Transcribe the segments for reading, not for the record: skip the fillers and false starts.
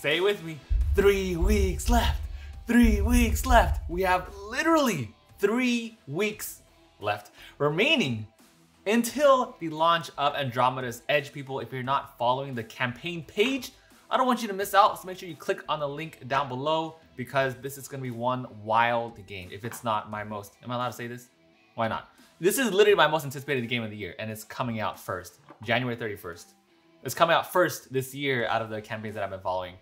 Say it with me. 3 weeks left. 3 weeks left. We have literally 3 weeks left remaining until the launch of Andromeda's Edge. People, if you're not following the campaign page, I don't want you to miss out. So make sure you click on the link down below because this is gonna be one wild game. If it's not my most, am I allowed to say this? Why not? This is literally my most anticipated game of the year and it's coming out first, January 31st. It's coming out first this year out of the campaigns that I've been following.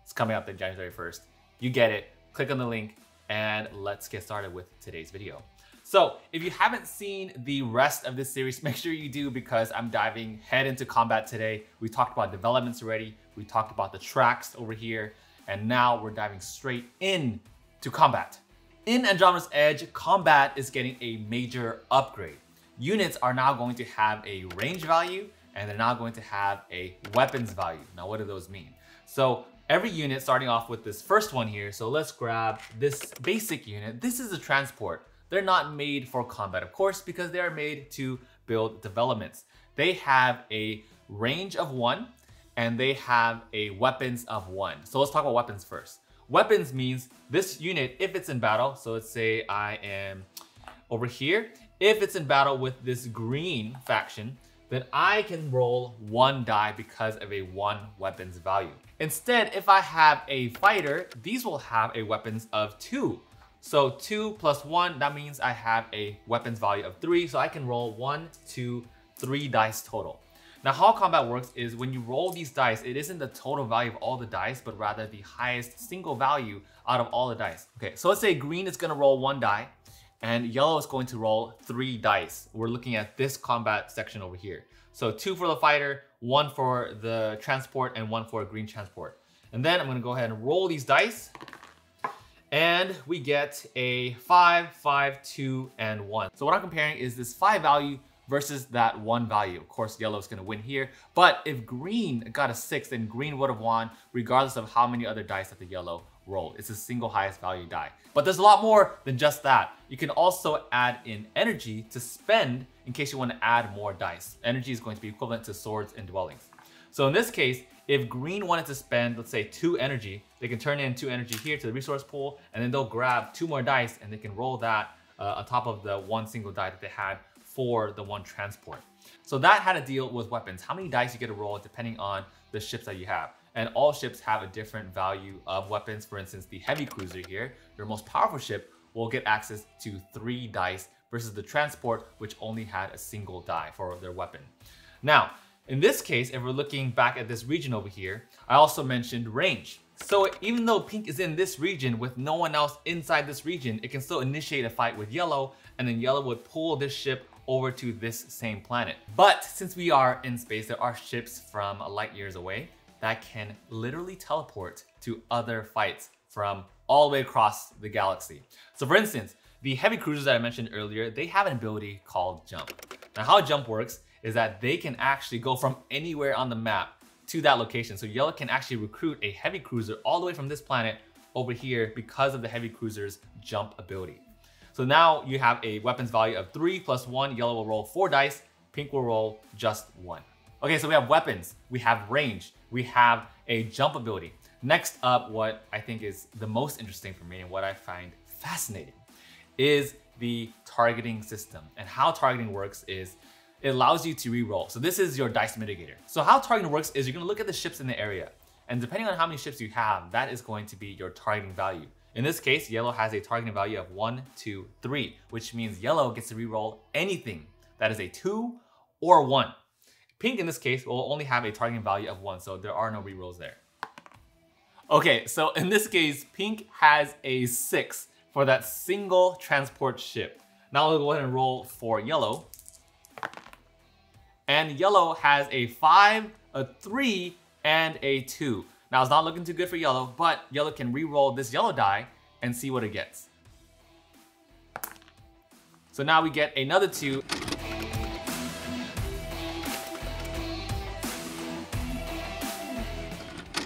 It's coming out on January 31st. You get it, click on the link and let's get started with today's video. So if you haven't seen the rest of this series, make sure you do because I'm diving head into combat today. We talked about developments already. We talked about the tracks over here. And now we're diving straight in to combat. In Andromeda's Edge, combat is getting a major upgrade. Units are now going to have a range value and they're now going to have a weapons value. Now, what do those mean? So every unit starting off with this first one here. So let's grab this basic unit. This is a transport. They're not made for combat, of course, because they are made to build developments. They have a range of 1 and they have a weapons of 1. So let's talk about weapons first. Weapons means this unit, if it's in battle, so let's say I am over here. If it's in battle with this green faction, then I can roll 1 die because of a 1 weapons value. Instead, if I have a fighter, these will have a weapons of 2. So 2 plus 1, that means I have a weapons value of 3. So I can roll 1, 2, 3 dice total. Now how combat works is when you roll these dice, it isn't the total value of all the dice, but rather the highest single value out of all the dice. Okay, so let's say green is gonna roll 1 die and yellow is going to roll 3 dice. We're looking at this combat section over here. So 2 for the fighter, 1 for the transport, and 1 for a green transport. And then I'm gonna go ahead and roll these dice. And we get a 5, 5, 2, and 1. So what I'm comparing is this 5 value versus that 1 value. Of course, yellow is going to win here. But if green got a 6, then green would have won regardless of how many other dice that the yellow rolled. It's the single highest value die. But there's a lot more than just that. You can also add in energy to spend in case you want to add more dice. Energy is going to be equivalent to swords and dwellings. So in this case, if green wanted to spend, let's say 2 energy, they can turn in 2 energy here to the resource pool, and then they'll grab 2 more dice and they can roll that on top of the 1 single die that they had for the 1 transport. So that had to deal with weapons. How many dice you get to roll depending on the ships that you have. And all ships have a different value of weapons. For instance, the heavy cruiser here, your most powerful ship, will get access to 3 dice versus the transport, which only had a single die for their weapon. Now, in this case, if we're looking back at this region over here, I also mentioned range. So even though pink is in this region with no one else inside this region, it can still initiate a fight with yellow, and then yellow would pull this ship over to this same planet. But since we are in space, there are ships from light years away that can literally teleport to other fights from all the way across the galaxy. So for instance, the heavy cruisers that I mentioned earlier, they have an ability called jump. Now how jump works is that they can actually go from anywhere on the map to that location. So yellow can actually recruit a heavy cruiser all the way from this planet over here because of the heavy cruiser's jump ability. So now you have a weapons value of 3 plus 1. Yellow will roll 4 dice. Pink will roll just 1. Okay, so we have weapons, we have range, we have a jump ability. Next up, what I think is the most interesting for me and what I find fascinating is the targeting system. And how targeting works is it allows you to re-roll. So this is your dice mitigator. So how targeting works is you're gonna look at the ships in the area. And depending on how many ships you have, that is going to be your targeting value. In this case, yellow has a targeting value of 1, 2, 3, which means yellow gets to re-roll anything that is a 2 or 1. Pink in this case will only have a targeting value of 1, so there are no re-rolls there. Okay, so in this case, pink has a 6 for that single transport ship. Now we'll go ahead and roll for yellow. And yellow has a 5, a 3, and a 2. Now it's not looking too good for yellow, but yellow can re-roll this yellow die and see what it gets. So now we get another 2.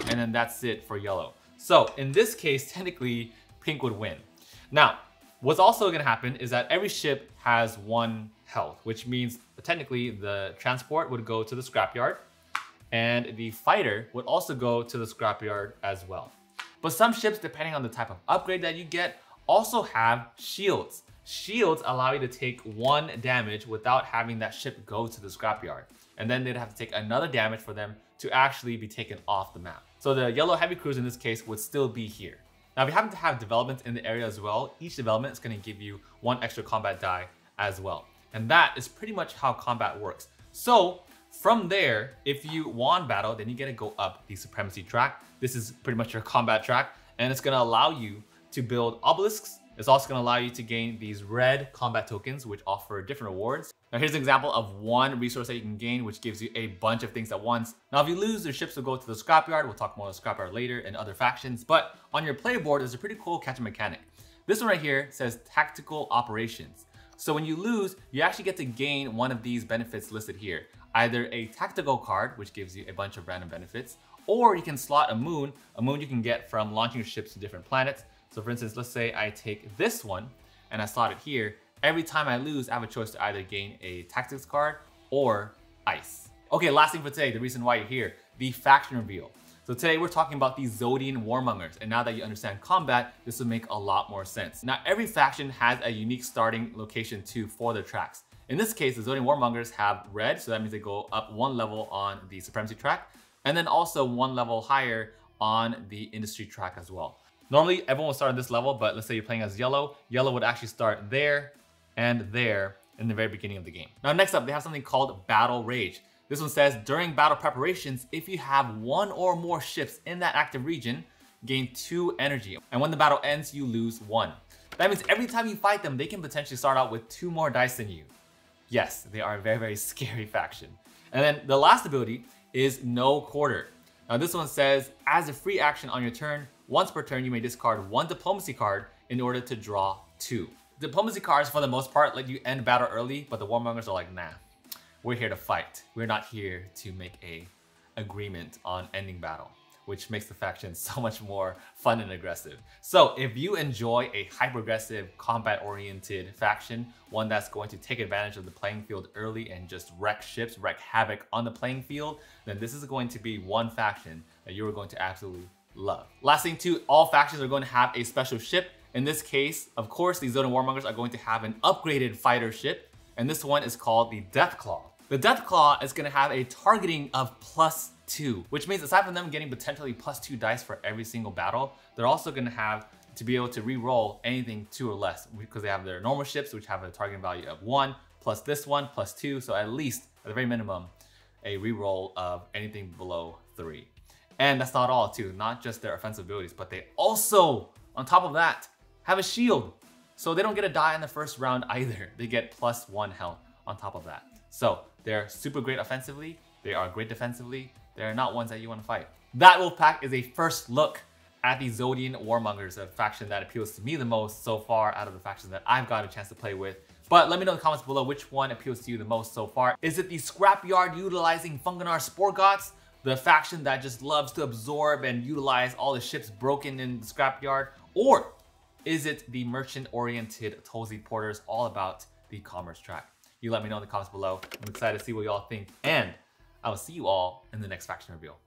And then that's it for yellow. So in this case, technically, pink would win. Now, what's also gonna happen is that every ship has 1 health, which means technically the transport would go to the scrapyard and the fighter would also go to the scrapyard as well. But some ships, depending on the type of upgrade that you get, also have shields. Shields allow you to take 1 damage without having that ship go to the scrapyard. And then they'd have to take another damage for them to actually be taken off the map. So the yellow heavy cruiser in this case would still be here. Now, if you happen to have developments in the area as well, each development is going to give you 1 extra combat die as well. And that is pretty much how combat works. So from there, if you won battle, then you get to go up the supremacy track. This is pretty much your combat track, and it's going to allow you to build obelisks. It's also going to allow you to gain these red combat tokens, which offer different rewards. Now here's an example of one resource that you can gain, which gives you a bunch of things at once. Now if you lose, your ships will go to the scrapyard. We'll talk more about the scrapyard later and other factions. But on your player board, there's a pretty cool catch mechanic. This one right here says tactical operations. So when you lose, you actually get to gain one of these benefits listed here. Either a tactical card, which gives you a bunch of random benefits, or you can slot a moon you can get from launching your ships to different planets. So for instance, let's say I take this one and I slot it here. Every time I lose, I have a choice to either gain a tactics card or ice. Okay, last thing for today, the reason why you're here, the faction reveal. So today we're talking about the Zodian Warmongers, and now that you understand combat, this will make a lot more sense. Now every faction has a unique starting location too for their tracks. In this case, the Zodian Warmongers have red, so that means they go up 1 level on the supremacy track, and then also 1 level higher on the industry track as well. Normally, everyone will start on this level, but let's say you're playing as yellow. Yellow would actually start there and there in the very beginning of the game. Now, next up, they have something called Battle Rage. This one says, during battle preparations, if you have 1 or more ships in that active region, gain 2 energy. And when the battle ends, you lose 1. That means every time you fight them, they can potentially start out with 2 more dice than you. Yes, they are a very, very scary faction. And then the last ability is No Quarter. Now this one says, as a free action on your turn, once per turn, you may discard 1 diplomacy card in order to draw 2. Diplomacy cards, for the most part, let you end battle early, but the Warmongers are like, nah, we're here to fight. We're not here to make a agreement on ending battle, which makes the faction so much more fun and aggressive. So if you enjoy a hyper-aggressive, combat-oriented faction, one that's going to take advantage of the playing field early and just wreck ships, wreak havoc on the playing field, then this is going to be one faction that you are going to absolutely love. Last thing too, all factions are going to have a special ship. In this case, of course, the Zodian Warmongers are going to have an upgraded fighter ship, and this one is called the Deathclaw. The Deathclaw is going to have a targeting of +2, which means aside from them getting potentially +2 dice for every single battle, they're also going to have to be able to re-roll anything 2 or less, because they have their normal ships, which have a targeting value of 1, plus this one, +2, so at least, at the very minimum, a re-roll of anything below 3. And that's not all too, not just their offensive abilities, but they also, on top of that, have a shield. So they don't get a die in the first round either. They get +1 health on top of that. So they're super great offensively, they are great defensively, they're not ones that you want to fight. That wolf pack is a first look at the Zodian Warmongers, a faction that appeals to me the most so far out of the factions that I've got a chance to play with. But let me know in the comments below which one appeals to you the most so far. Is it the scrapyard utilizing Funganar Sporgots, the faction that just loves to absorb and utilize all the ships broken in the scrapyard? Or is it the merchant-oriented Tulsi Porters, all about the commerce track? You let me know in the comments below. I'm excited to see what y'all think, and I will see you all in the next faction reveal.